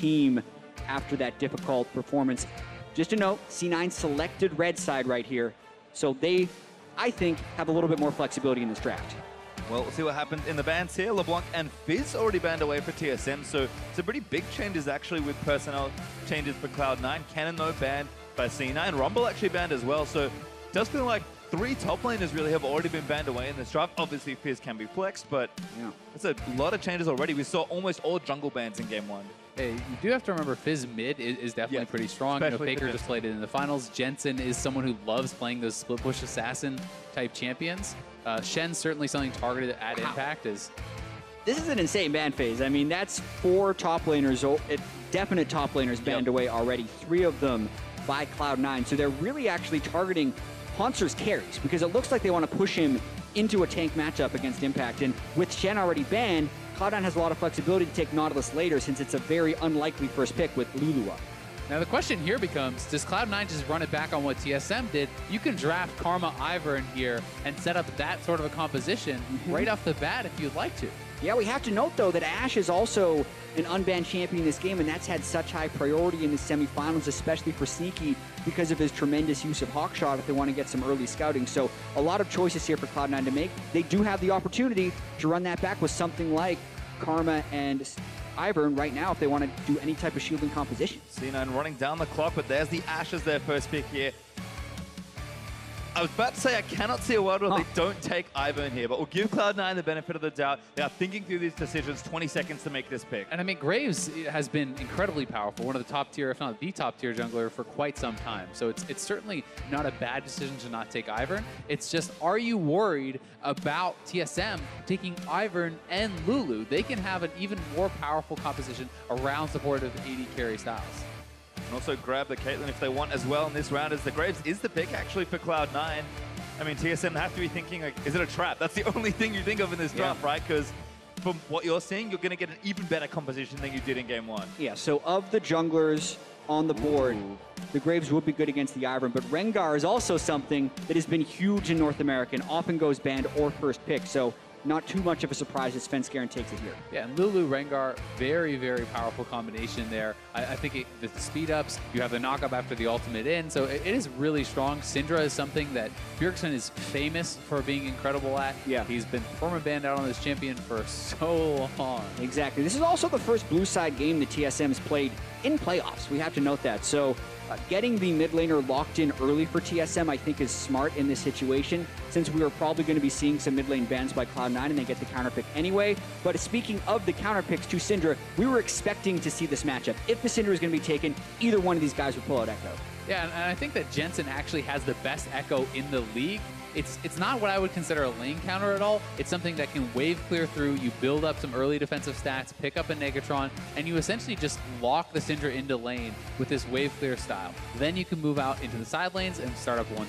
team after that difficult performance. Just a note, C9 selected red side right here. So they, I think, have a little bit more flexibility in this draft. Well, we'll see what happens in the bans here. LeBlanc and Fizz already banned away for TSM, so some pretty big changes actually with personnel changes for Cloud9. Cannon, though, banned by C9. Rumble actually banned as well, so it does feel like 3 top laners really have already been banned away in this draft. Obviously, Fizz can be flexed, but yeah, it's a lot of changes already. We saw almost all jungle bans in Game 1. Hey, you do have to remember Fizz mid is definitely pretty strong. You know, Faker just played it in the finals. Jensen is someone who loves playing those split push assassin type champions. Shen's certainly something targeted at impact. This is an insane ban phase. I mean, that's 4 top laners, definite top laners banned away already. 3 of them by Cloud9. So they're really actually targeting Hauntzer's carries because it looks like they want to push him into a tank matchup against Impact. And with Shen already banned, Cloud9 has a lot of flexibility to take Nautilus later since it's a very unlikely first pick with Lulu up. Now the question here becomes, does Cloud9 just run it back on what TSM did? You can draft Karma Ivern in here and set up that sort of a composition right off the bat if you'd like to. Yeah, we have to note, though, that Ashe is also an unbanned champion in this game, and that's had such high priority in the semifinals, especially for Sneaky, because of his tremendous use of Hawkshot if they want to get some early scouting. So a lot of choices here for Cloud9 to make. They do have the opportunity to run that back with something like Karma and Ivern right now if they want to do any type of shielding composition. C9 running down the clock, but there's the Ashe as their first pick here. I was about to say I cannot see a world where they don't take Ivern here, but we'll give Cloud9 the benefit of the doubt. They are thinking through these decisions, 20 seconds to make this pick. And I mean, Graves has been incredibly powerful, one of the top tier, if not the top tier jungler for quite some time. So it's certainly not a bad decision to not take Ivern. It's just, are you worried about TSM taking Ivern and Lulu? They can have an even more powerful composition around supportive AD carry styles. And also grab the Caitlyn if they want as well in this round, as the Graves is the pick actually for Cloud9. I mean, TSM have to be thinking, like, is it a trap? That's the only thing you think of in this draft, right? Because from what you're seeing, you're going to get an even better composition than you did in Game 1. Yeah, so of the junglers on the board, the Graves would be good against the Ivern, but Rengar is also something that has been huge in North America and often goes banned or first pick. So not too much of a surprise that Svenskeren takes it here. Yeah, and Lulu, Rengar, very, very powerful combination there. I think the speed ups, you have the knock-up after the ultimate in, so it is really strong. Syndra is something that Bjergsen is famous for being incredible at. Yeah. He's been perma-banned out on this champion for so long. Exactly. This is also the first blue side game that TSM has played in playoffs. We have to note that. So getting the mid laner locked in early for TSM, I think, is smart in this situation, since we are probably going to be seeing some mid lane bans by Cloud9 and they get the counter pick anyway. But speaking of the counter picks to Syndra, we were expecting to see this matchup. If the Syndra is going to be taken, either one of these guys would pull out Ekko. Yeah, and I think that Jensen actually has the best Ekko in the league. It's not what I would consider a lane counter at all. It's something that can wave clear through, you build up some early defensive stats, pick up a Negatron, and you essentially just lock the Syndra into lane with this wave clear style. Then you can move out into the side lanes and start up 1-3-1.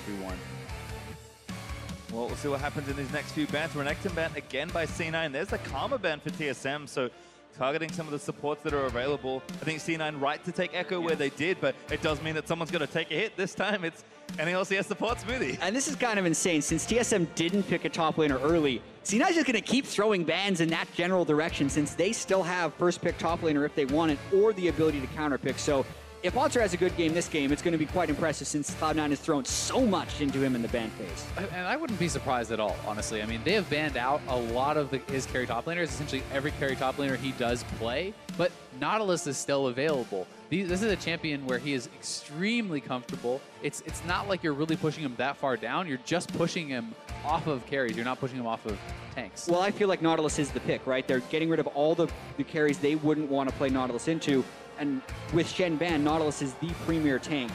Well, we'll see what happens in these next few bans. Renekton ban again by C9. There's the Karma ban for TSM, so targeting some of the supports that are available. I think C9 right to take Ekko where they did, but it does mean that someone's going to take a hit. This time it's NALCS support Smoothie. And this is kind of insane. Since TSM didn't pick a top laner early, C9 is just going to keep throwing bans in that general direction since they still have first pick top laner if they want it, or the ability to counter pick. So if Hauntzer has a good game this game, it's going to be quite impressive since Cloud9 has thrown so much into him in the ban phase. And I wouldn't be surprised at all, honestly. I mean, they have banned out a lot of his carry top laners, essentially every carry top laner he does play, but Nautilus is still available. This is a champion where he is extremely comfortable. It's not like you're really pushing him that far down. You're just pushing him off of carries. You're not pushing him off of tanks. Well, I feel like Nautilus is the pick, right? They're getting rid of all the carries they wouldn't want to play Nautilus into. And with Shen ban, Nautilus is the premier tank.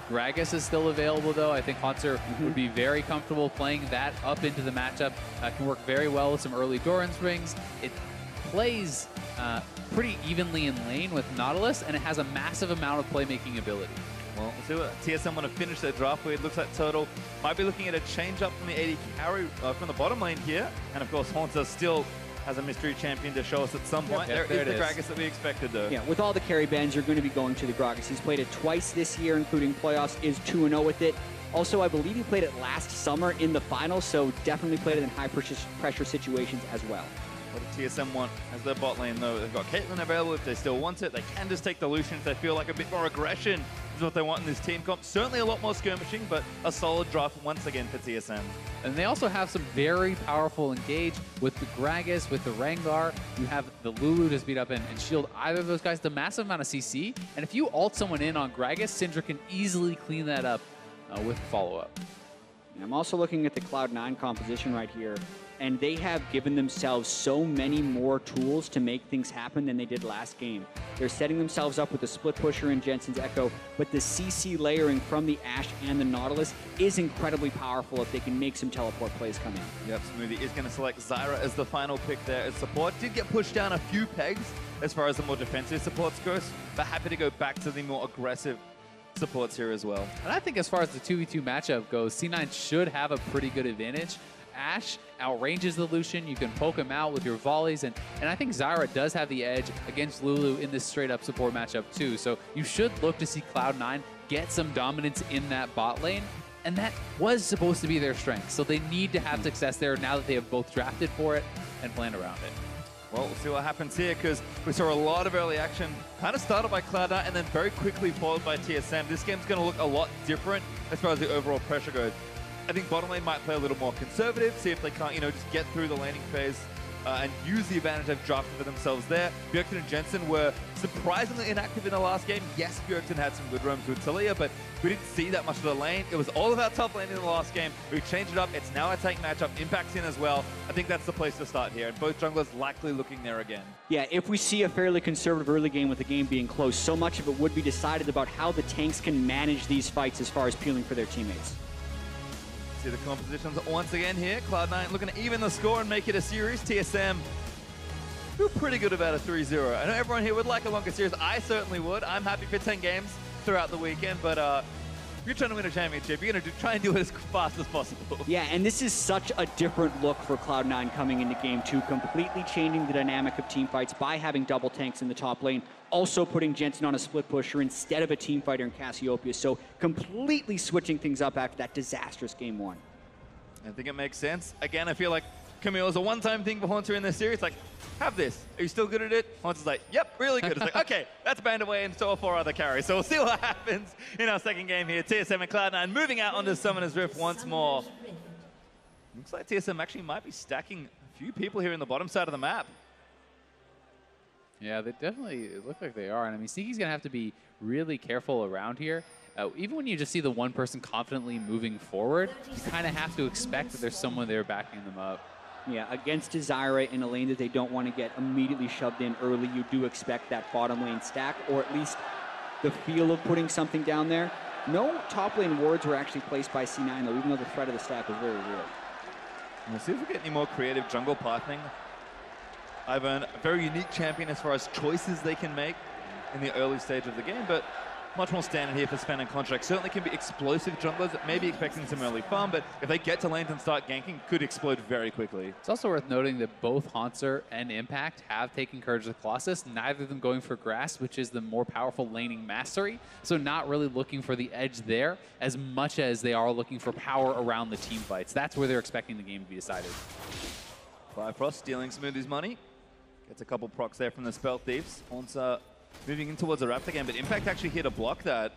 Gragas is still available, though. I think Hauntzer would be very comfortable playing that up into the matchup. Can work very well with some early Doran's rings. It plays pretty evenly in lane with Nautilus, and it has a massive amount of playmaking ability. Well, we'll see what TSM want to finish their draft with. It looks like Turtle might be looking at a change up from the AD carry from the bottom lane here. And of course, Hauntzer still has a mystery champion to show us at some point. Yep, there is the Gragas that we expected, though. Yeah, with all the carry bans, you're going to be going to the Gragas. He's played it twice this year, including playoffs, is 2-0 with it. Also, I believe he played it last summer in the finals, so definitely played it in high pressure situations as well. What does TSM want as their bot lane, though? They've got Caitlyn available if they still want it. They can just take the Lucian if they feel like a bit more aggression is what they want in this team comp. Certainly a lot more skirmishing, but a solid draft once again for TSM. And they also have some very powerful engage with the Gragas, with the Rengar. You have the Lulu to speed up and shield either of those guys. The massive amount of CC. And if you ult someone in on Gragas, Syndra can easily clean that up with follow-up. I'm also looking at the Cloud9 composition right here, and they have given themselves so many more tools to make things happen than they did last game. They're setting themselves up with the split pusher in Jensen's Ekko, but the CC layering from the Ashe and the Nautilus is incredibly powerful if they can make some teleport plays come in. Yep, Smoothie is going to select Zyra as the final pick there as support. Did get pushed down a few pegs as far as the more defensive supports goes, but happy to go back to the more aggressive supports here as well. And I think as far as the 2v2 matchup goes, C9 should have a pretty good advantage. Ashe outranges the Lucian. You can poke him out with your volleys, and I think Zyra does have the edge against Lulu in this straight-up support matchup too. So you should look to see Cloud9 get some dominance in that bot lane, and that was supposed to be their strength. So they need to have success there now that they have both drafted for it and planned around it. Well, we'll see what happens here, because we saw a lot of early action, kind of started by Cloud9 and then very quickly followed by TSM. This game's going to look a lot different as far as the overall pressure goes. I think bottom lane might play a little more conservative, see if they can't, just get through the laning phase and use the advantage they've drafted for themselves there. Bjergsen and Jensen were surprisingly inactive in the last game. Yes, Bjergsen had some good roams with Talia, but we didn't see that much of the lane. It was all about top lane in the last game. We changed it up. It's now a tank matchup. Impact's in as well. I think that's the place to start here, and both junglers likely looking there again. Yeah, if we see a fairly conservative early game with the game being close, so much of it would be decided about how the tanks can manage these fights as far as peeling for their teammates. See the compositions once again here. Cloud9 looking to even the score and make it a series. TSM feel pretty good about a 3-0. I know everyone here would like a longer series. I certainly would. I'm happy for 10 games throughout the weekend, but if you're trying to win a championship, you're going to try and do it as fast as possible. Yeah, and this is such a different look for Cloud9 coming into Game 2, completely changing the dynamic of team fights by having double tanks in the top lane, also putting Jensen on a split pusher instead of a team fighter in Cassiopeia, so completely switching things up after that disastrous Game 1. I think it makes sense. Again, I feel like Camille is a one-time thing for Hauntzer in this series. Like, have this. Are you still good at it? Hauntser's like, yep, really good. It's like, okay, that's banned away and so are 4 other carries. So we'll see what happens in our second game here. TSM and Cloud9 moving out onto Summoner's Rift once more. Looks like TSM actually might be stacking a few people here in the bottom side of the map. Yeah, they definitely look like they are. And I mean, Sneaky's going to have to be really careful around here. Even when you just see the one person confidently moving forward, you kind of have to expect that there's someone there backing them up. Yeah, against a Zyra in a lane that they don't want to get immediately shoved in early, you do expect that bottom lane stack, or at least the feel of putting something down there. No top lane wards were actually placed by C9, though, even though the threat of the stack was very real. We'll see if we get any more creative jungle pathing. Ivan, a very unique champion as far as choices they can make in the early stage of the game, but much more standard here for Sven and Contractz. Certainly can be explosive junglers, maybe expecting some early farm, but if they get to lanes and start ganking, could explode very quickly. It's also worth noting that both Hauntzer and Impact have taken Courage of the Colossus, neither of them going for Grass, which is the more powerful laning mastery, so not really looking for the edge there as much as they are looking for power around the team fights. That's where they're expecting the game to be decided. Biofrost stealing Smoothie's money. Gets a couple procs there from the Spell Thieves. Hauntzer moving in towards the Raptor game, but Impact actually here to block that.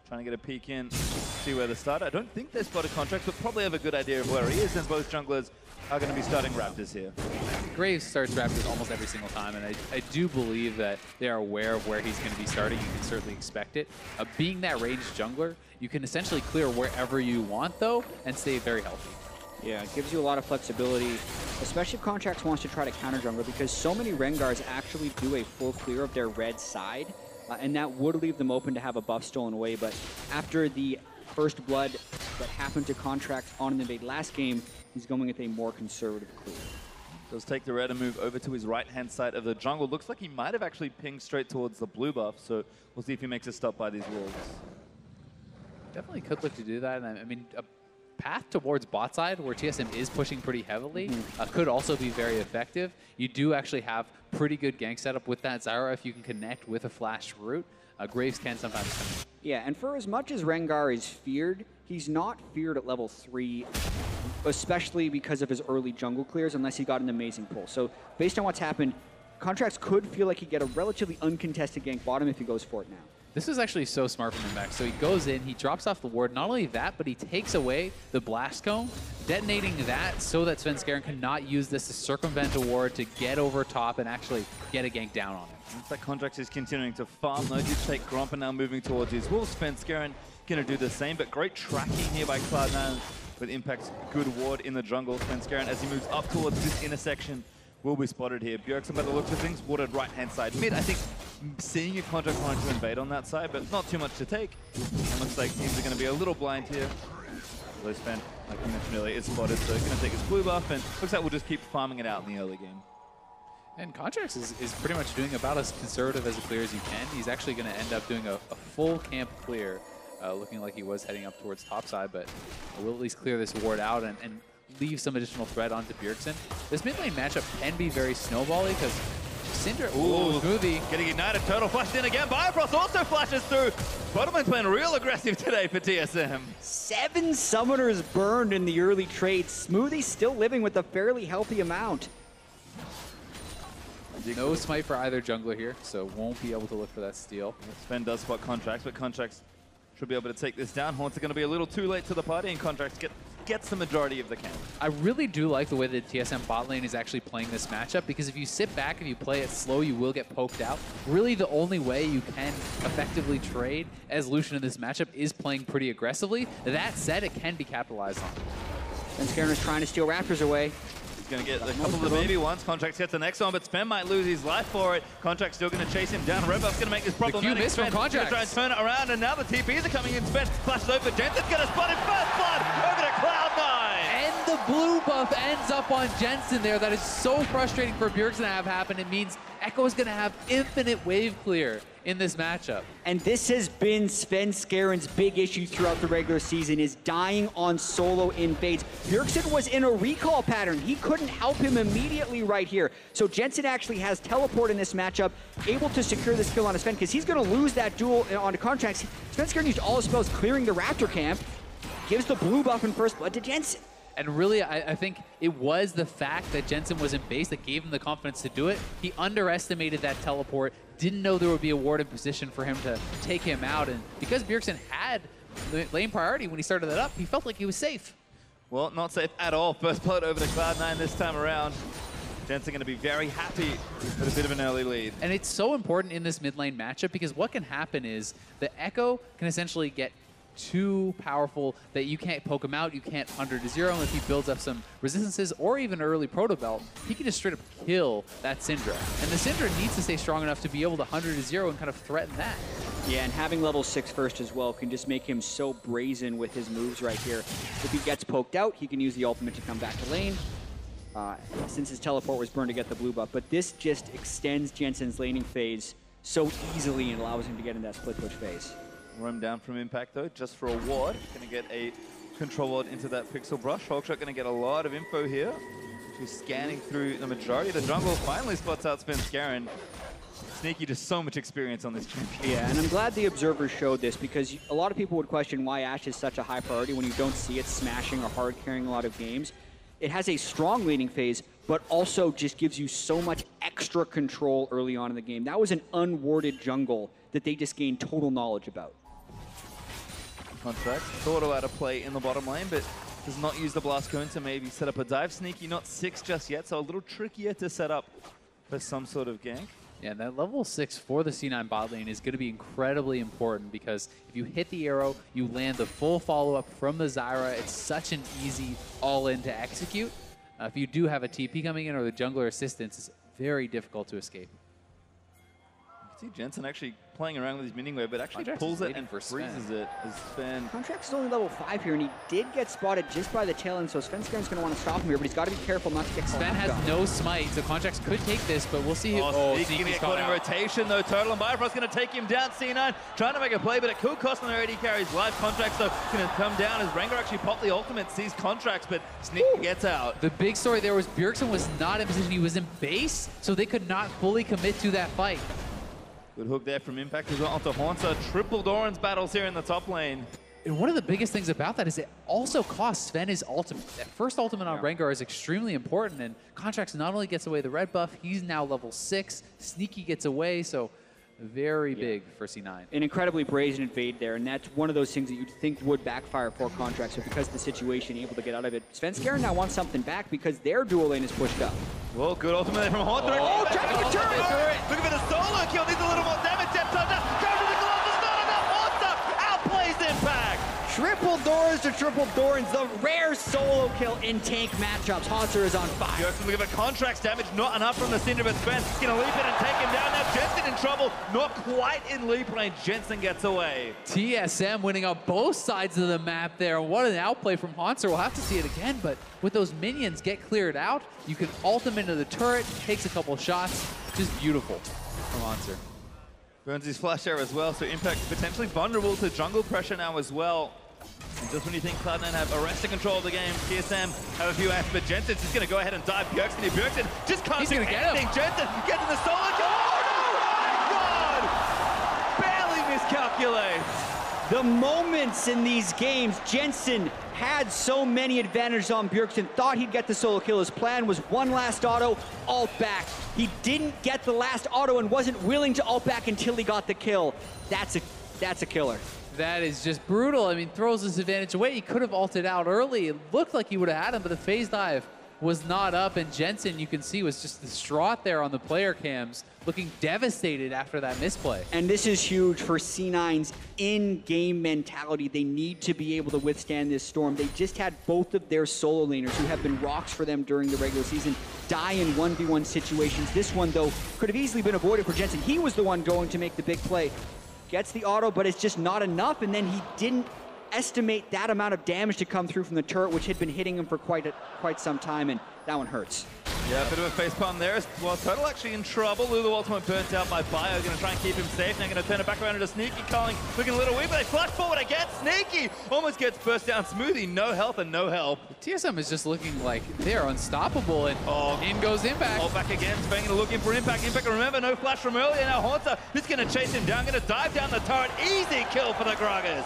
Trying to get a peek in, see where they start. I don't think they spotted Contractz, but probably have a good idea of where he is, and both junglers are going to be starting Raptors here. Graves starts Raptors almost every single time, and I do believe that they are aware of where he's going to be starting. You can certainly expect it. Being that ranged jungler, you can essentially clear wherever you want, though, and stay very healthy. Yeah, it gives you a lot of flexibility, especially if Contractz wants to try to counter jungle, because so many Rengars actually do a full clear of their red side, and that would leave them open to have a buff stolen away. But after the first blood that happened to Contractz on an invade last game, he's going with a more conservative clear. Does take the red and move over to his right-hand side of the jungle. Looks like he might have actually pinged straight towards the blue buff, so we'll see if he makes a stop by these wolves. Definitely could look to do that, and I mean, path towards bot side, where TSM is pushing pretty heavily, could also be very effective. You do actually have pretty good gank setup with that Zyra if you can connect with a flash route. Graves can sometimes come in. Yeah, and for as much as Rengar is feared, he's not feared at level 3 especially because of his early jungle clears, unless he got an amazing pull. So based on what's happened, Contractz could feel like he'd get a relatively uncontested gank bottom if he goes for it now. This is actually so smart from him, Max. So he goes in, he drops off the ward. Not only that, but he takes away the blast cone, detonating that so that Svenskeren cannot use this to circumvent a ward to get over top and actually get a gank down on it. Looks like Contractz is continuing to farm. No, did take Gromp and now moving towards his wolves. Svenskeren going to do the same, but great tracking here by Cloud9 with Impact's good ward in the jungle. Svenskeren, as he moves up towards this intersection, will be spotted here. Bjergsen, by the looks of things, warded right-hand side mid. I think seeing a Contractz wanting to invade on that side, but not too much to take. And looks like teams are going to be a little blind here. Low Sven, like you mentioned earlier, is spotted, so he's going to take his blue buff, and looks like we'll just keep farming it out in the early game. And Contractz is pretty much doing about as conservative as a clear as you can. He's actually going to end up doing a full camp clear, looking like he was heading up towards topside, but we'll at least clear this ward out and leave some additional threat onto Bjergsen. This mid lane matchup can be very snowbally because Syndra, Smoothie. Getting ignited, Turtle flashed in again. Biofrost also flashes through. Bottom lane's playing real aggressive today for TSM. 7 summoners burned in the early trade. Smoothie still living with a fairly healthy amount. No smite for either jungler here, so won't be able to look for that steal. Sven does spot Contractz, but Contractz should be able to take this down. Hauntzer going to be a little too late to the party, and Contractz gets the majority of the camp. I really do like the way that TSM bot lane is actually playing this matchup, because if you sit back, if you play it slow, you will get poked out. Really, the only way you can effectively trade as Lucian in this matchup is playing pretty aggressively. That said, it can be capitalized on. Svenskeren is trying to steal Raptors away. He's going to get a couple of the baby ones. Contractz gets the next one, but Sven might lose his life for it. Contractz still going to chase him down. Red buff's going to make this problematic. The Q miss from Contractz. Going to try and turn it around, and now the TPs are coming in. Sven flashes over. Jensen's going to spot him. First blood over to Cloud9. And the blue buff ends up on Jensen there. That is so frustrating for Bjergsen to have happen. It means Ekko is going to have infinite wave clear in this matchup. And this has been Svenskeren's big issue throughout the regular season, is dying on solo invades. Bjergsen was in a recall pattern. He couldn't help him immediately right here. So Jensen actually has teleport in this matchup, able to secure this kill on a Sven, because he's going to lose that duel onto Contractz. Svenskeren used all his spells clearing the Raptor camp, gives the blue buff in first blood to Jensen. And really, I think it was the fact that Jensen was in base that gave him the confidence to do it. He underestimated that teleport, didn't know there would be a ward in position for him to take him out. And because Bjergsen had lane priority when he started that up, he felt like he was safe. Well, not safe at all. First blood over to Cloud9 this time around. Jensen going to be very happy with a bit of an early lead. And it's so important in this mid lane matchup, because what can happen is the Ekko can essentially get too powerful that you can't poke him out, you can't 100 to 0, and if he builds up some resistances or even early proto belt, he can just straight up kill that Syndra. And the Syndra needs to stay strong enough to be able to 100 to 0 and kind of threaten that. Yeah, and having level 6 first as well can just make him so brazen with his moves right here. If he gets poked out, he can use the ultimate to come back to lane. Since his teleport was burned to get the blue buff, but this just extends Jensen's laning phase so easily and allows him to get in that split push phase. Roam down from Impact though, just for a ward. Going to get a control ward into that pixel brush. Hawkshot going to get a lot of info here. She's scanning through the majority of the jungle. Finally spots out Svenskeren. Sneaky, just so much experience on this champion. Yeah, and I'm glad the observers showed this, because a lot of people would question why Ashe is such a high priority when you don't see it smashing or hard carrying a lot of games. It has a strong laning phase, but also just gives you so much extra control early on in the game. That was an unwarded jungle that they just gained total knowledge about. Contractz thought about a play in the bottom lane, but does not use the blast cone to maybe set up a dive. Sneaky, not 6 just yet, so a little trickier to set up for some sort of gank. Yeah, that level 6 for the C9 bot lane is going to be incredibly important, because if you hit the arrow, you land the full follow-up from the Zyra. It's such an easy all-in to execute. If you do have a TP coming in or the jungler assistance, it's very difficult to escape. You see Jensen actually playing around with his minion wave, but actually Contractz pulls it and for freezes it as Sven. Contractz is only level 5 here, and he did get spotted just by the tail end, so Svenskeren's going to want to stop him here, but he's got to be careful not to get caught. Sven has no smite, so Contractz could take this, but we'll see. He's going to get caught in rotation, though. Turtle and Biofrost going to take him down. C9 trying to make a play, but it could cost him their AD carries life. Contractz, though, going to come down as Rengar actually popped the ultimate, sees Contractz, but Sneaky gets out. The big story there was Bjergsen was not in position. He was in base, so they could not fully commit to that fight. Good hook there from Impact as well onto Hauntzer. Triple Doran's battles here in the top lane. And one of the biggest things about that is it also costs Sven his ultimate. That first ultimate on Rengar is extremely important, and Contractz not only gets away the red buff, he's now level 6. Sneaky gets away, so very big for C9. An incredibly brazen invade there, and that's one of those things that you'd think would backfire for Contractz, but because of the situation, able to get out of it. Svenskeren now wants something back because their dual lane is pushed up. Well, good ultimate there from Hauntzer. Oh, tracking the turret! Looking for the solo kill, needs a little more damage. Jatt comes out, goes to the glove, it's not enough. Hauntzer outplays Impact. Triple doors to triple doors, the rare solo kill in tank matchups. Hauntzer is on fire. Bjergsen looking for Contractz damage, not enough from the Syndra, but Sven's gonna leap in and take him down. Now Jensen in trouble, not quite in leap lane. Jensen gets away. TSM winning up both sides of the map there. What an outplay from Hauntzer. We'll have to see it again, but with those minions get cleared out, you can ult them into the turret, takes a couple shots. Just beautiful from Hauntzer. Burns his flash there as well, so Impact potentially vulnerable to jungle pressure now as well. And just when you think Cloud9 have arrested control of the game, TSM have a few acts, but Jensen's just going to go ahead and dive Bjergsen here. Bjergsen just can't do anything. Jensen getting the solo kill. Oh, no! God! Barely miscalculates. The moments in these games, Jensen had so many advantages on Bjergsen, thought he'd get the solo kill. His plan was one last auto, ult back. He didn't get the last auto and wasn't willing to ult back until he got the kill. That's a killer. That is just brutal. I mean, throws his advantage away. He could have ulted out early. It looked like he would have had him, but the phase dive was not up. And Jensen, you can see, was just distraught there on the player cams, looking devastated after that misplay. And this is huge for C9's in-game mentality. They need to be able to withstand this storm. They just had both of their solo laners, who have been rocks for them during the regular season, die in 1v1 situations. This one, though, could have easily been avoided for Jensen. He was the one going to make the big play. Gets the auto, but it's just not enough, and then he didn't estimate that amount of damage to come through from the turret, which had been hitting him for quite some time, and that one hurts. Yeah, a bit of a facepalm there. WildTurtle actually in trouble. Lulu ultimate burnt out by Bio. Going to try and keep him safe. Now going to turn it back around into Sneaky. Calling, looking a little weak, but they flash forward again. Sneaky almost gets burst down. Smoothie, no health and no help. TSM is just looking like they're unstoppable, and in goes Impact. All back again. Sven looking for Impact. Impact, remember, no flash from earlier. Now Hauntzer is going to chase him down. Going to dive down the turret. Easy kill for the Gragas.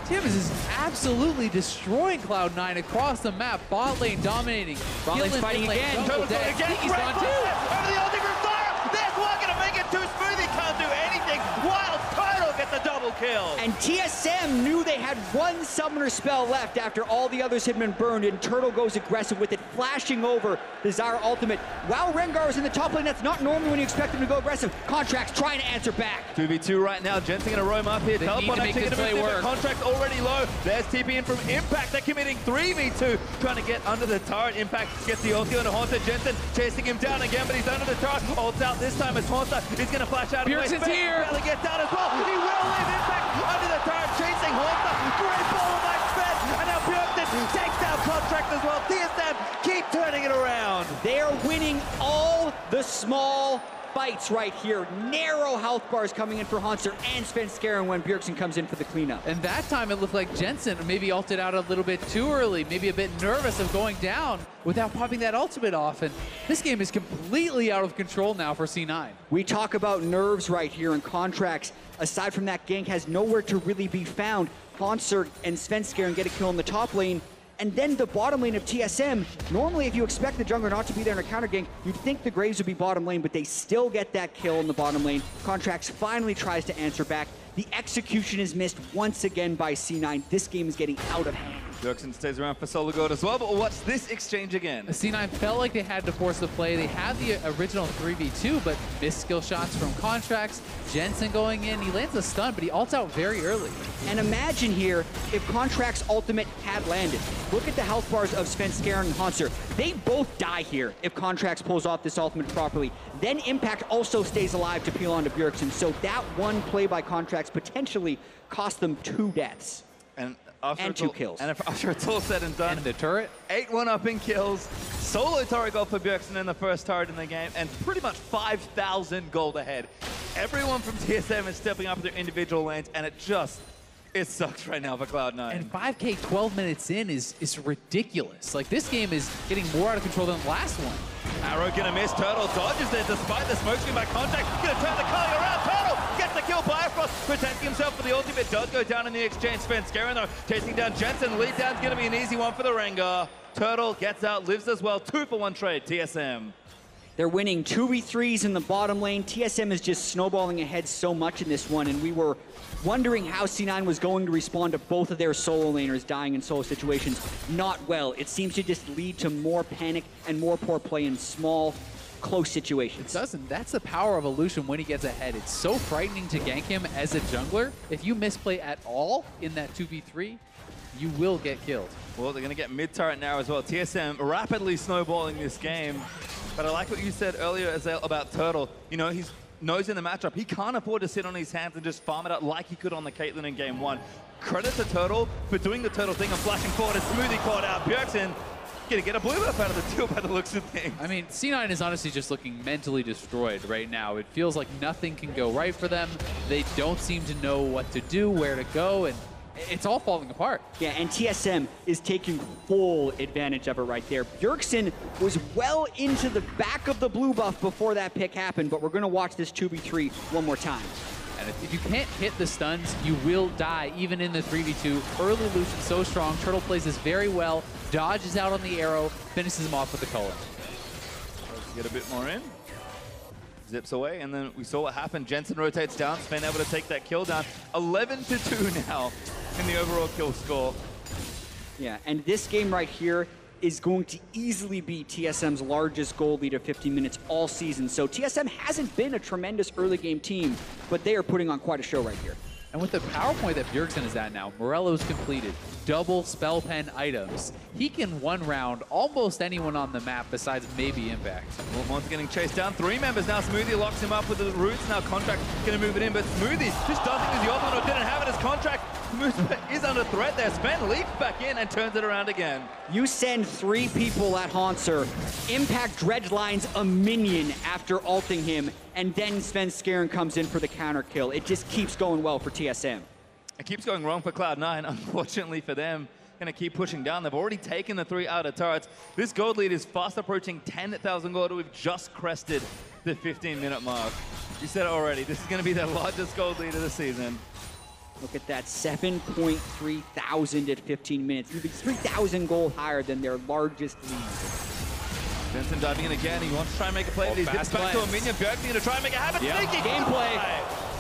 TSM is absolutely destroying Cloud9 across the map. Bot lane dominating. Bot lane's fighting again. Turtle's going again. He's gone too. Over the ulti from Zyra. There's one going to make it too. Smoothie can't do anything. WildTurtle gets a double kill. And TSM knew they had one summoner spell left after all the others had been burned, and Turtle goes aggressive with it, flashing over the Zyra ultimate. While Rengar is in the top lane, that's not normally when you expect him to go aggressive. Contractz trying to answer back. 2v2 right now. Jensen going to roam up here. They need to make this play work. Contractz already low. There's TP in from Impact. They're committing 3v2. Trying to get under the turret. Impact gets the ulti on Hauntzer. Jensen chasing him down again, but he's under the turret. Ults out this time as Hauntzer is going to flash out. Bjergsen's here. Barely gets down as well. He will leave Impact under the turret, chasing Hauntzer. Great ball by Sven. And now Bjergsen takes down Contractz as well. TSM keep turning it around. They are winning all the small fights right here. Narrow health bars coming in for Hauntzer and Svenskeren when Bjergsen comes in for the cleanup. And that time it looked like Jensen maybe ulted out a little bit too early, maybe a bit nervous of going down without popping that ultimate off. And this game is completely out of control now for C9. We talk about nerves right here, and Contractz, aside from that gank, has nowhere to really be found. Hauntzer and Svenskeren get a kill in the top lane. And then the bottom lane of TSM, normally if you expect the jungler not to be there in a counter gank, you'd think the Graves would be bottom lane, but they still get that kill in the bottom lane. Contractz finally tries to answer back. The execution is missed once again by C9. This game is getting out of hand. Bjergsen stays around for solo gold as well, but watch this exchange again. C9 felt like they had to force the play. They had the original 3v2, but missed skill shots from Contractz. Jensen going in, he lands a stun, but he ults out very early. And imagine here if Contractz ultimate had landed. Look at the health bars of Svenskeren and Hauntzer. They both die here if Contractz pulls off this ultimate properly. Then Impact also stays alive to peel onto Bjergsen. So that one play by Contractz potentially cost them 2 deaths. And 2 kills. And after it's all said and done, And the turret? 8-1 up in kills, solo turret gold for Bjergsen in the first turret in the game, and pretty much 5,000 gold ahead. Everyone from TSM is stepping up their individual lanes, and it sucks right now for Cloud9. And 5K 12 minutes in is ridiculous. Like, this game is getting more out of control than the last one. Arrow gonna miss, Turtle dodges there despite the smoke screen by Contractz. Gonna turn the Galio around, Turtle gets the kill, Biofrost protecting himself for the ultimate. Does go down in the exchange. Svenskeren, though, chasing down Jensen. Lead down's going to be an easy one for the Rengar. Turtle gets out, lives as well. 2-for-1 trade, TSM. They're winning 2v3s in the bottom lane. TSM is just snowballing ahead so much in this one, and we were wondering how C9 was going to respond to both of their solo laners dying in solo situations. Not well. It seems to just lead to more panic and more poor play in small, close situations. It doesn't. That's the power of a Lucian when he gets ahead. It's so frightening to gank him as a jungler. If you misplay at all in that 2v3, you will get killed. Well, they're going to get mid-turret now as well. TSM rapidly snowballing this game. But I like what you said earlier, Azael, about Turtle. You know, he's knows in the matchup, he can't afford to sit on his hands and just farm it out like he could on the Caitlyn in game 1. Credit to Turtle for doing the Turtle thing and flashing forward as Smoothie caught out. Bjergsen gonna get a blue buff out of the deal by the looks of things. I mean, C9 is honestly just looking mentally destroyed right now. It feels like nothing can go right for them. They don't seem to know what to do, where to go, and it's all falling apart. Yeah, and TSM is taking full advantage of it right there. Bjergsen was well into the back of the blue buff before that pick happened, but we're going to watch this 2v3 one more time. And if you can't hit the stuns, you will die, even in the 3v2. Early Lucian so strong. Turtle plays this very well, dodges out on the arrow, finishes him off with the color. Let's get a bit more in. Zips away, and then we saw what happened. Jensen rotates down, Sven able to take that kill down. 11-2 now in the overall kill score. Yeah, and this game right here is going to easily be TSM's largest goal lead of 15 minutes all season. So TSM hasn't been a tremendous early game team, but they are putting on quite a show right here. And with the power point that Bjergsen is at now, Morello's completed, double spell pen items. He can one round almost anyone on the map besides maybe Impact. Well, Monster getting chased down. 3 members now. Smoothie locks him up with the roots. Now Contractz going to move it in, but Smoothie just doesn't use the ultimate or didn't have it as Contractz. Is under threat there. Sven leaps back in and turns it around again. You send 3 people at Hauntzer. Impact dredgelines a minion after ulting him, and then Svenskeren comes in for the counter kill. It just keeps going well for TSM. It keeps going wrong for Cloud9, unfortunately for them. Going to keep pushing down. They've already taken the 3 outer turrets. This gold lead is fast approaching 10,000 gold. We've just crested the 15-minute mark. You said it already. This is going to be their largest gold lead of the season. Look at that, 7.3 thousand at 15 minutes. Even 3,000 gold higher than their largest lead. Jensen diving in again. He wants to try and make a play. He gets back to a minion. Bjergsen going to try and make it happen. Yep. Sneaky gameplay.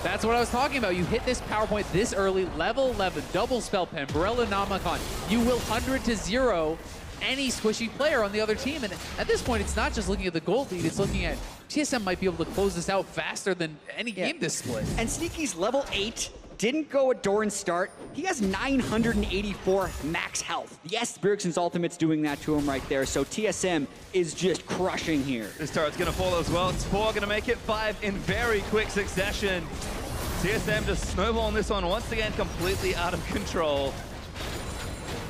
That's what I was talking about. You hit this PowerPoint this early, level 11, double spell pen, Barella Namakon. You will 100-0 any squishy player on the other team. And at this point, it's not just looking at the gold lead, it's looking at TSM might be able to close this out faster than any game this split. And Sneaky's level 8. Didn't go at Doran's start. He has 984 max health. Yes, Bjergsen's ultimate's doing that to him right there, so TSM is just crushing here. This turret's going to fall as well. It's 4 going to make it 5 in very quick succession. TSM just snowballing this one once again, completely out of control.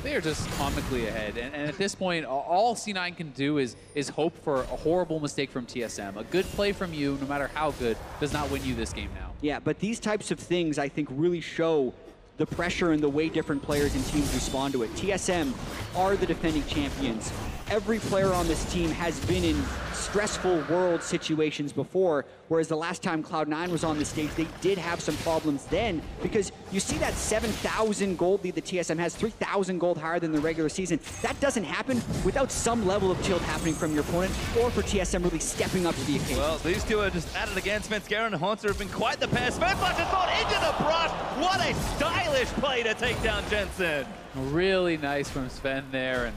They are just comically ahead, and at this point, all C9 can do is hope for a horrible mistake from TSM. A good play from you, no matter how good, does not win you this game now. Yeah, but these types of things, I think, really show the pressure and the way different players and teams respond to it. TSM are the defending champions. Every player on this team has been in stressful world situations before, whereas the last time Cloud9 was on the stage, they did have some problems then, because you see that 7,000 gold lead that TSM has, 3,000 gold higher than the regular season. That doesn't happen without some level of tilt happening from your opponent, or for TSM really stepping up to the occasion. Well, these two are just at it again. Svenskeren and Hauntzer have been quite the pair. Sven flashes forward into the brush. What a stylish play to take down Jensen. Really nice from Sven there, and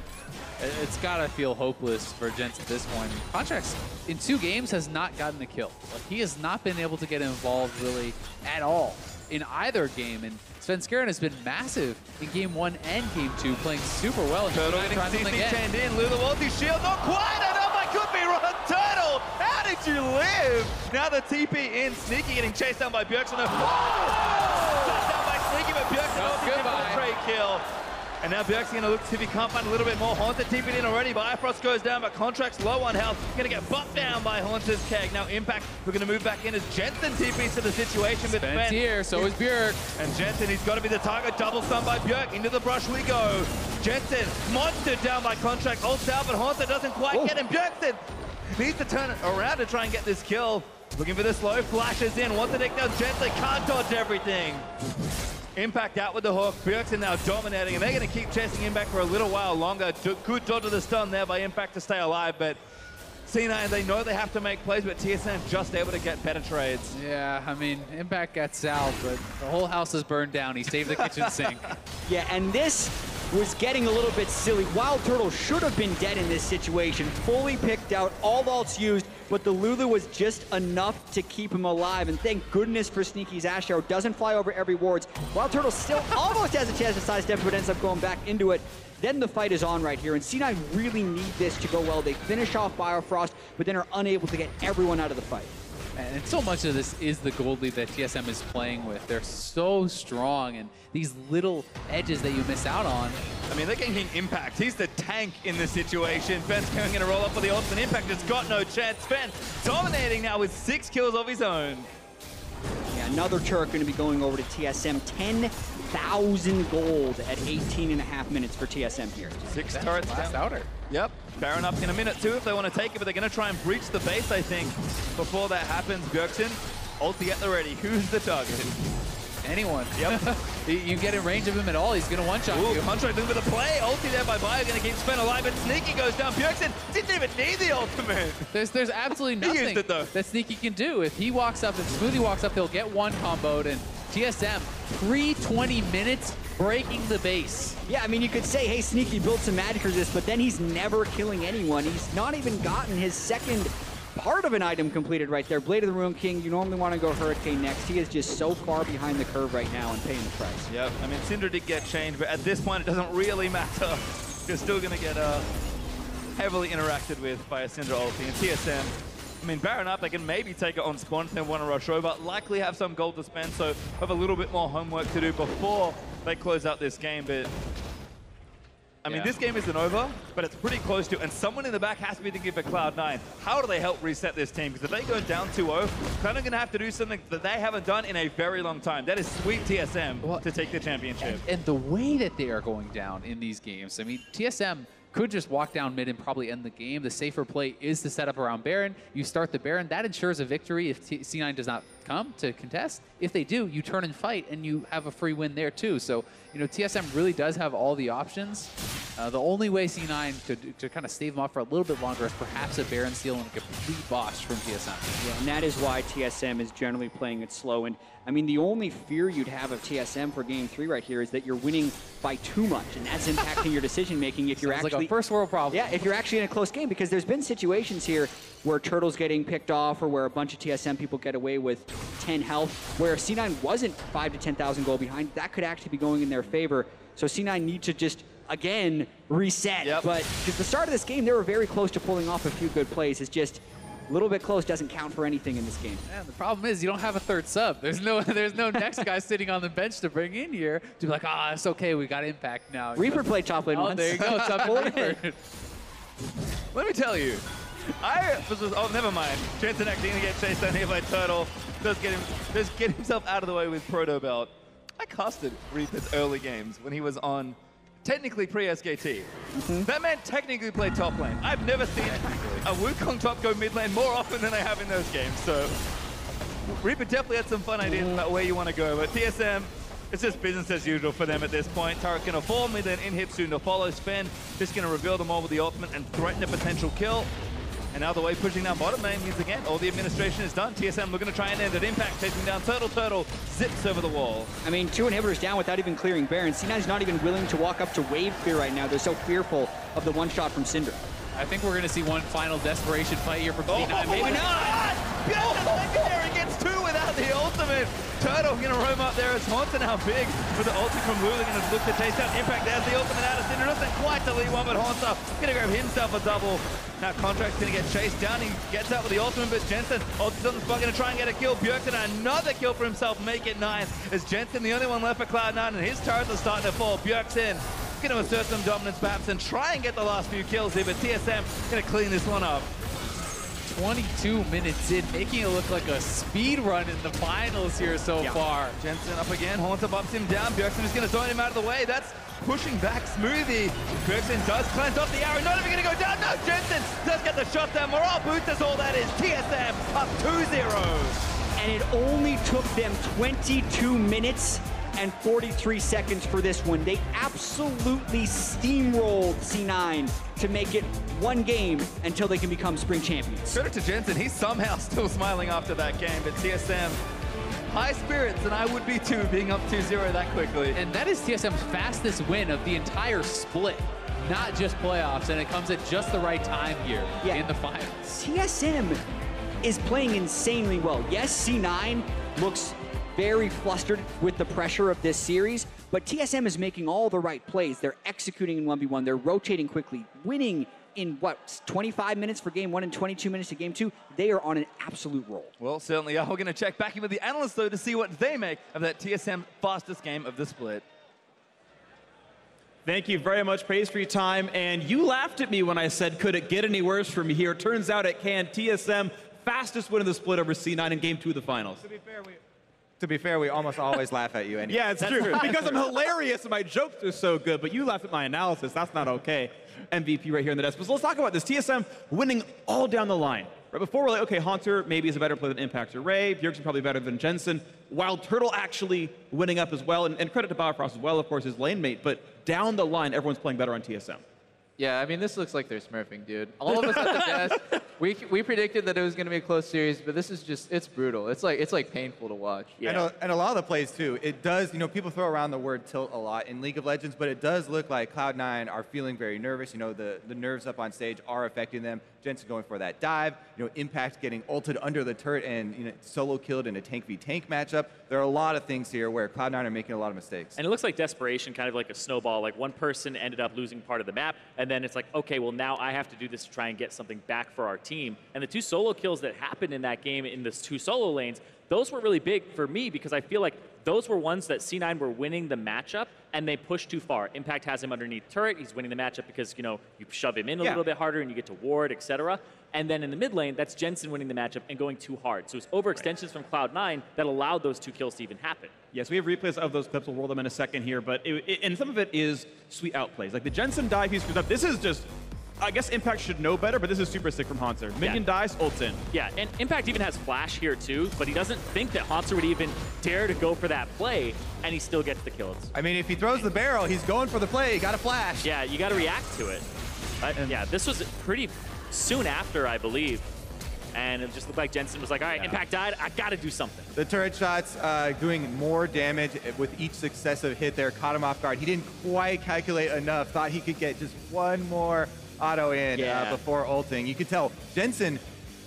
it's gotta feel hopeless for Jensen at this point. Contractz in 2 games has not gotten a kill. Like, he has not been able to get involved really at all in either game. And Svenskeren has been massive in game 1 and game 2, playing super well. And Turtle getting CC chained in. Lulu ulti-shield, not quite enough. I could be wrong. Turtle, how did you live? Now the TP in. Sneaky getting chased down by Bjergsen. Shut down by Sneaky, but Bjergsen also gets a trade kill. And now Bjergsen going to look to see if he can't find a little bit more. Hauntzer TP'd in already. Biofrost goes down, but Contractz low on health. Going to get buffed down by Hauntzer's keg. Now Impact, we're going to move back in as Jensen TP's to the situation with Sven. Here, so is Bjerg. And Jensen, he's got to be the target. Double stun by Bjerg. Into the brush we go. Jensen, monstered down by Contractz. Ults out, but Hauntzer doesn't quite get him. Bjergsen needs to turn it around to try and get this kill. Looking for the slow, flashes in. Wants to take down Jensen, can't dodge everything. Impact out with the hook. Bjergsen now dominating, and they're going to keep chasing Impact for a little while longer. Good dodge of the stun there by Impact to stay alive, but C9, they know they have to make plays, but TSM just able to get better trades. Yeah, I mean, Impact got Sal, but the whole house is burned down. He saved the kitchen sink. Yeah, and this was getting a little bit silly. WildTurtle should have been dead in this situation. Fully picked out, all ults used, but the Lulu was just enough to keep him alive. And thank goodness for Sneaky's Ashe Arrow. Doesn't fly over every wards. WildTurtle still almost has a chance to sidestep, but ends up going back into it. Then the fight is on right here, and C9 really need this to go well. They finish off Biofrost, but then are unable to get everyone out of the fight. And so much of this is the gold lead that TSM is playing with. They're so strong, and these little edges that you miss out on. I mean, they're getting Impact. He's the tank in this situation. Svenskeren going to roll up for the ultimate. Impact has got no chance. Sven dominating now with 6 kills of his own. Yeah, another turret going to be going over to TSM. 10,000 gold at 18.5 minutes for TSM here. 6 turrets Last down. outer. Yep, Baron up in a minute too if they want to take it, but they're going to try and breach the base, I think. Before that happens, Bjergsen, ulti at the ready. Who's the target? Anyone. Yep. You get in range of him at all, he's going to one-shot you. Contractz looking for the play. Ulti there by Bio, going to keep Sven alive, but Sneaky goes down. Bjergsen didn't even need the ultimate. There's absolutely He used nothing it, though. that Sneaky can do. If he walks up, if Smoothie walks up, they'll get one comboed, and TSM, 320 minutes breaking the base. Yeah, I mean, you could say, hey, Sneaky built some magic resist, but then he's never killing anyone. He's not even gotten his second part of an item completed right there. Blade of the Ruin King, you normally want to go Hurricane next. He is just so far behind the curve right now and paying the price. Yep, I mean, Syndra did get changed, but at this point, it doesn't really matter. You're still going to get heavily interacted with by a Syndra ulti. And TSM, I mean, Baron up, they can maybe take it on spawn if they want to rush over, likely have some gold to spend, so have a little bit more homework to do before they close out this game. But I mean, this game isn't over, but it's pretty close to, and someone in the back has to be thinking for Cloud9. How do they help reset this team? Because if they go down 2-0, kind of going to have to do something that they haven't done in a very long time. That is sweet TSM to take the championship. And the way that they are going down in these games, I mean, TSM could just walk down mid and probably end the game. The safer play is to set up around Baron. You start the Baron. That ensures a victory if C9 does not come to contest. If they do, you turn and fight, and you have a free win there too. So, you know, TSM really does have all the options. The only way C9 to kind of stave them off for a little bit longer is perhaps a Baron steal and a complete boss from TSM. Yeah, and that is why TSM is generally playing it slow. And I mean, the only fear you'd have of TSM for Game 3 right here is that you're winning by too much, and that's impacting your decision making if you're actually like a first world problem. Yeah, if you're actually in a close game, because there's been situations here where Turtle's getting picked off or where a bunch of TSM people get away with 10 health, where C9 wasn't 5 to 10,000 gold behind. That could actually be going in their favor. So C9 need to just, again, reset. Yep. But because the start of this game, they were very close to pulling off a few good plays. It's just a little bit close doesn't count for anything in this game. Yeah, the problem is you don't have a third sub. There's no next guy sitting on the bench to bring in here to be like, ah, it's okay, we got Impact now. Reaper played top lane once. There you go, top lane. Let me tell you, oh, never mind. Jensen actually going to get chased down here by Turtle. Does get himself out of the way with Proto Belt. I casted Reaper's early games when he was on technically pre-SKT. That man technically played top lane. I've never seen a Wukong top go mid lane more often than I have in those games. So Reaper definitely had some fun ideas about where you want to go. But TSM, it's just business as usual for them at this point. Turret going to fall, mid lane inhib soon to follow. Sven just going to reveal them all with the ultimate and threaten a potential kill. And now the way pushing down bottom lane means again, all the administration is done. TSM looking to try and end at Impact, taking down Turtle. Turtle zips over the wall. I mean, 2 inhibitors down without even clearing Baron. C9 is not even willing to walk up to wave clear right now. They're so fearful of the one shot from Syndra. I think we're going to see one final desperation fight here from C9. Maybe not! Legendary gets 2 without the ultimate. Turtle going to roam up there as Hauntzer now big with the ulti from Lulu, going to look to taste out Impact. There's the ultimate out of Syndra. Doesn't quite delete one, but Hauntzer going to grab himself a double. Now Contractz going to get chased down. He gets out with the ultimate, but Jensen ulti's on the spot, going to try and get a kill. Bjergsen another kill for himself, make it 9. As Jensen the only one left for Cloud9, and his turrets are starting to fall. Bjergsen going to assert some dominance perhaps and try and get the last few kills here, but TSM going to clean this one up. 22 minutes in, making it look like a speed run in the finals here so far. Jensen up again, Hauntzer bumps him down. Bjergsen is going to throw him out of the way. That's pushing back Smoothie. Bjergsen does cleanse off the arrow, not even going to go down. No, Jensen does get the shot down. Morale boost, that's all that is. TSM up 2-0. And it only took them 22 minutes and 43 seconds for this one. They absolutely steamrolled C9 to make it one game until they can become spring champions. Credit to Jensen, he's somehow still smiling after that game, but TSM, high spirits, and I would be too, being up 2-0 that quickly. And that is TSM's fastest win of the entire split, not just playoffs, and it comes at just the right time here in the finals. TSM is playing insanely well. Yes, C9 looks very flustered with the pressure of this series, but TSM is making all the right plays. They're executing in 1v1. They're rotating quickly, winning in, 25 minutes for game 1 and 22 minutes to game 2. They are on an absolute roll. Well, certainly are. We're going to check back in with the analysts, though, to see what they make of that TSM fastest game of the split. Thank you very much, PastryTime. And you laughed at me when I said, could it get any worse from here? Turns out it can. TSM, fastest win of the split over C9 in game 2 of the finals. To be fair, we almost always laugh at you anyway. Yeah, it's true. Because I'm hilarious and my jokes are so good, but you laugh at my analysis. That's not okay. MVP right here in the desk. So let's talk about this. TSM winning all down the line. Right before we're like, okay, Hauntzer maybe is a better player than Impact or Ray. Bjergsen probably better than Jensen. WildTurtle actually winning up as well. And credit to Biofrost as well, of course, his lane mate. But down the line, everyone's playing better on TSM. Yeah, I mean, this looks like they're smurfing, dude. All of us at the desk, we predicted that it was going to be a close series, but this is just, it's brutal. It's like painful to watch. Yeah. And a lot of the plays, too, it does, people throw around the word tilt a lot in League of Legends, but it does look like Cloud9 are feeling very nervous. The nerves up on stage are affecting them. Jensen going for that dive, Impact getting ulted under the turret and solo killed in a tank v tank matchup. There are a lot of things here where Cloud9 are making a lot of mistakes. And it looks like desperation, kind of like a snowball. Like one person ended up losing part of the map, and then it's like, okay, well now I have to do this to try and get something back for our team. And the 2 solo kills that happened in that game in those 2 solo lanes, those were really big for me because I feel like those were ones that C9 were winning the matchup, and they pushed too far. Impact has him underneath turret. He's winning the matchup because, you shove him in a little bit harder and you get to ward, etc. And then in the mid lane, that's Jensen winning the matchup and going too hard. So it's overextensions from Cloud9 that allowed those 2 kills to even happen. Yes, we have replays of those clips. We'll roll them in a second here, but and some of it is sweet outplays. Like the Jensen dive he screws up. This is just, I guess Impact should know better, but this is super sick from Hauntzer. Minion dies, ults in. Yeah, and Impact even has flash here too, but he doesn't think that Hauntzer would even dare to go for that play, and he still gets the kills. I mean, if he throws the barrel, he's going for the play. You got to flash. Yeah, you got to react to it. But yeah, this was pretty soon after, I believe. And it just looked like Jensen was like, all right, Impact died, I got to do something. The turret shots doing more damage with each successive hit there. Caught him off guard. He didn't quite calculate enough. Thought he could get just one more auto in before ulting. You could tell Jensen,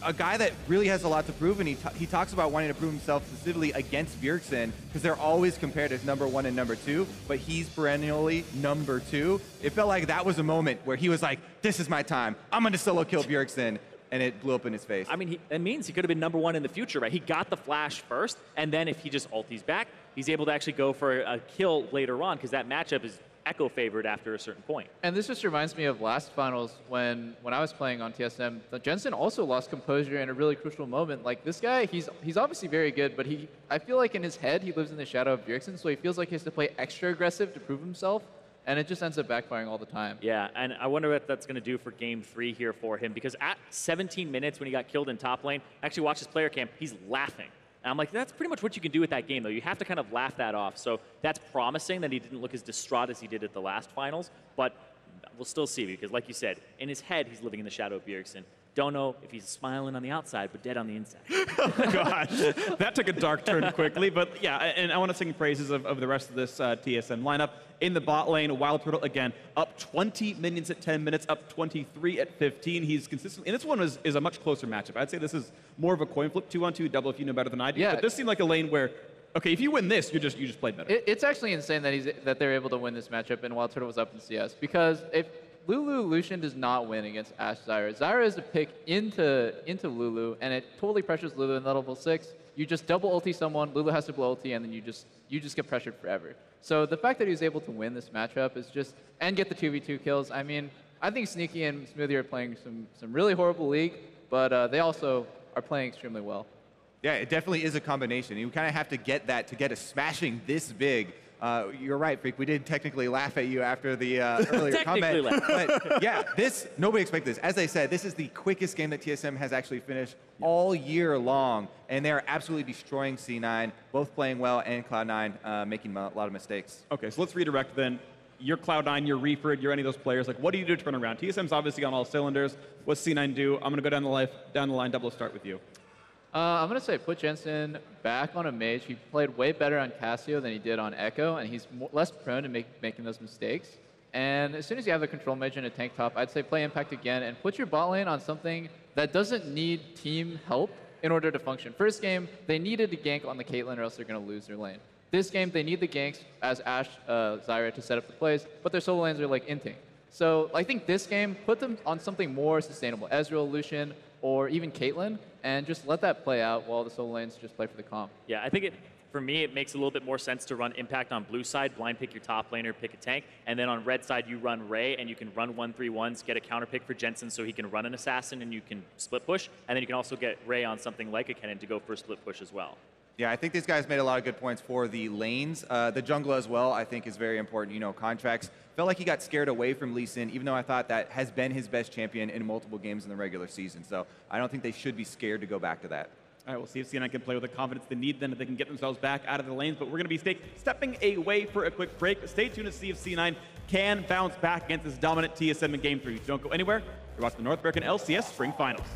a guy that really has a lot to prove, and he talks about wanting to prove himself specifically against Bjergsen because they're always compared as #1 and #2, but he's perennially #2. It felt like that was a moment where he was like, this is my time. I'm going to solo kill Bjergsen. And it blew up in his face. I mean, it means he could have been #1 in the future, right? He got the flash first, and then if he just ulties back, he's able to actually go for a kill later on because that matchup is Ekko favored after a certain point. And this just reminds me of last finals when I was playing on TSM. Jensen also lost composure in a really crucial moment. Like this guy, he's obviously very good, but I feel like in his head he lives in the shadow of Bjergsen, so he feels like he has to play extra aggressive to prove himself. And it just ends up backfiring all the time. Yeah, and I wonder what that's going to do for game 3 here for him, because at 17 minutes when he got killed in top lane, I actually watched his player cam, he's laughing. And I'm like, that's pretty much what you can do with that game, though. You have to kind of laugh that off. So that's promising that he didn't look as distraught as he did at the last finals, but we'll still see, because like you said, in his head, he's living in the shadow of Bjergsen. Don't know if he's smiling on the outside, but dead on the inside. Oh, gosh, that took a dark turn quickly. But yeah, and I want to sing praises of the rest of this TSM lineup. In the bot lane, WildTurtle, again, up 20 minions at 10 minutes, up 23 at 15. He's consistent. And this one is a much closer matchup. I'd say this is more of a coin flip, 2-on-2, double if you know better than I do. Yeah. But this seemed like a lane where, okay, if you win this, you just played better. It's actually insane that they're able to win this matchup and WildTurtle was up in CS. Because if Lulu Lucian does not win against ashe Zyra, Zyra is a pick into Lulu, and it totally pressures Lulu in level 6. You just double ulti someone, Lulu has to blow ulti, and then you just get pressured forever. So the fact that he was able to win this matchup is just, and get the 2v2 kills, I mean, I think Sneaky and Smoothie are playing some really horrible League, but they also are playing extremely well. Yeah, it definitely is a combination. You kind of have to get that to get a smashing this big. You're right, Freak. We did technically laugh at you after the earlier comment. But yeah, nobody expected this. As I said, this is the quickest game that TSM has actually finished all year long, and they're absolutely destroying C9, both playing well, and Cloud9 making a lot of mistakes. Okay, so let's redirect then. You're Cloud9, you're Reeford, you're any of those players. Like, what do you do to turn around? TSM's obviously on all cylinders. What's C9 do? I'm going to go down the line. Double, start with you. I'm going to say put Jensen back on a mage. He played way better on Cassio than he did on Ekko, and he's less prone to making those mistakes. And as soon as you have the control mage and a tank top, I'd say play Impact again and put your bot lane on something that doesn't need team help in order to function. First game, they needed to gank on the Caitlyn or else they're going to lose their lane. This game, they need the ganks as Ashe, Zyra to set up the plays, but their solo lanes are like inting. So I think this game, put them on something more sustainable. Ezreal, Lucian, or even Caitlyn, and just let that play out while the solo lanes just play for the comp. Yeah, I think for me, it makes a little bit more sense to run Impact on blue side, blind pick your top laner, pick a tank, and then on red side, you run Ray, and you can run 1-3-1s, get a counter pick for Jensen so he can run an assassin, and you can split push, and then you can also get Ray on something like a Kennen to go for a split push as well. Yeah, I think these guys made a lot of good points for the lanes. The jungle as well, I think, is very important. You know, Contractz felt like he got scared away from Lee Sin, even though I thought that has been his best champion in multiple games in the regular season. So I don't think they should be scared to go back to that. All right, we'll see if C9 can play with the confidence they need then if they can get themselves back out of the lanes. But we're going to be stepping away for a quick break. Stay tuned to see if C9 can bounce back against this dominant TSM in Game 3. Don't go anywhere. You're watching the North American LCS Spring Finals.